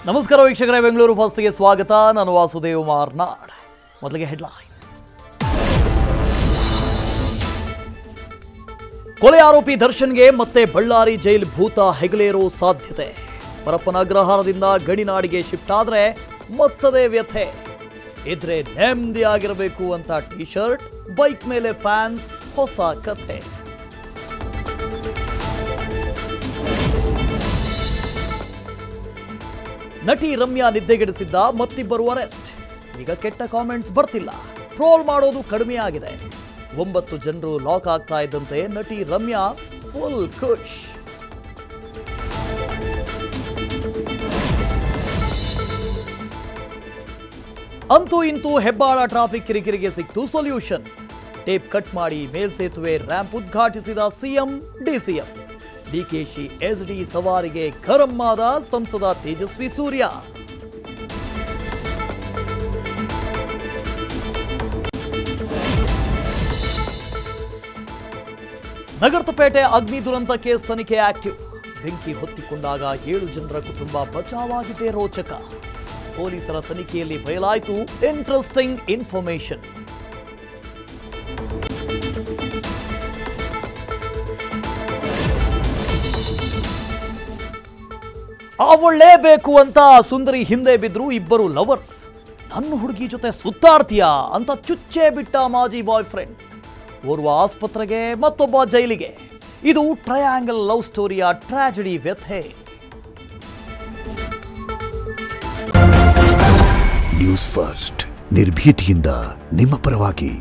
ನಮಸ್ಕಾರ ವೀಕ್ಷಕರೇ, ಬೆಂಗಳೂರು ಫಸ್ಟ್ಗೆ ಸ್ವಾಗತ. ನಾನು ವಾಸುದೇವ್ ಮಾರ್ನಾಡ್. ಮೊದಲಿಗೆ ಹೆಡ್ಲೈನ್ಸ್. ಕೊಲೆ ಆರೋಪಿ ದರ್ಶನ್ಗೆ ಮತ್ತೆ ಬಳ್ಳಾರಿ ಜೈಲ್ ಭೂತ ಹೆಗಲೇರೋ ಸಾಧ್ಯತೆ. ಪರಪ್ಪನ ಅಗ್ರಹಾರದಿಂದ ಗಡಿನಾಡಿಗೆ ಶಿಫ್ಟ್ ಆದ್ರೆ ಮತ್ತದೇ ವ್ಯಥೆ. ಇದ್ರೆ ನೆಮ್ಮದಿಯಾಗಿರಬೇಕು ಅಂತ ಟಿ ಶರ್ಟ್, ಬೈಕ್ ಮೇಲೆ ಫ್ಯಾನ್ಸ್, ಹೊಸ ಕಥೆ. ನಟಿ ರಮ್ಯಾ ನಿದ್ದೆಗೆಡಿಸಿದ್ದ ಮತ್ತಿಬ್ಬರು ಅರೆಸ್ಟ್. ಈಗ ಕೆಟ್ಟ ಕಾಮೆಂಟ್ಸ್ ಬರ್ತಿಲ್ಲ, ಟ್ರೋಲ್ ಮಾಡೋದು ಕಡಿಮೆ ಆಗಿದೆ. 9 ಜನರು ಲಾಕ್ ಆಗ್ತಾ ಇದ್ದಂತೆ ನಟಿ ರಮ್ಯಾ ಫುಲ್ ಖುಷ್. ಅಂತೂ ಇಂತೂ ಹೆಬ್ಬಾಳ ಟ್ರಾಫಿಕ್ ಕಿರಿಕಿರಿಗೆ ಸಿಕ್ತು ಸೊಲ್ಯೂಷನ್. ಟೇಪ್ ಕಟ್ ಮಾಡಿ ಮೇಲ್ಸೇತುವೆ ರ್ಯಾಂಪ್ ಉದ್ಘಾಟಿಸಿದ ಸಿಎಂ, ಡಿಸಿಎಂ. ಡಿಕೆಶಿ ಎಸ್ಡಿ ಸವಾರಿಗೆ ಗರಂ ಆದ ಸಂಸದ ತೇಜಸ್ವಿ ಸೂರ್ಯ. ನಗರಪೇಟೆ ಅಗ್ನಿ ದುರಂತ ಕೇಸ್ ತನಿಖೆ ಆಕ್ಟಿವ್. ಬೆಂಕಿ ಹೊತ್ತಿಕೊಂಡಾಗ 7 ಜನರ ಕುಟುಂಬ ಬಚಾವಾಗಿದ್ದೇ ರೋಚಕ. ಪೊಲೀಸರ ತನಿಖೆಯಲ್ಲಿ ಬಯಲಾಯಿತು ಇಂಟ್ರೆಸ್ಟಿಂಗ್ ಇನ್ಫಾರ್ಮೇಶನ್. ಅವಳೇಬೇಕು ಅಂತ ಸುಂದರಿ ಹಿಂದೆ ಬಿದ್ರು ಇಬ್ಬರು ಲವರ್ಸ್. ನನ್ನ ಹುಡುಗಿ ಜೊತೆ ಸುತ್ತಾಡ್ತೀಯಾ ಅಂತ ಚುಚ್ಚೇ ಬಿಟ್ಟ ಮಾಜಿ ಬಾಯ್ ಫ್ರೆಂಡ್. ಓರ್ವ ಆಸ್ಪತ್ರೆಗೆ, ಮತ್ತೊಬ್ಬ ಜೈಲಿಗೆ. ಇದು ಟ್ರಯಾಂಗಲ್ ಲವ್ ಸ್ಟೋರಿಯ ಟ್ರಾಜಿಡಿ ವ್ಯಥೆ. ನ್ಯೂಸ್ ಫಸ್ಟ್, ನಿರ್ಭೀತಿಯಿಂದ ನಿಮ್ಮ ಪರವಾಗಿ.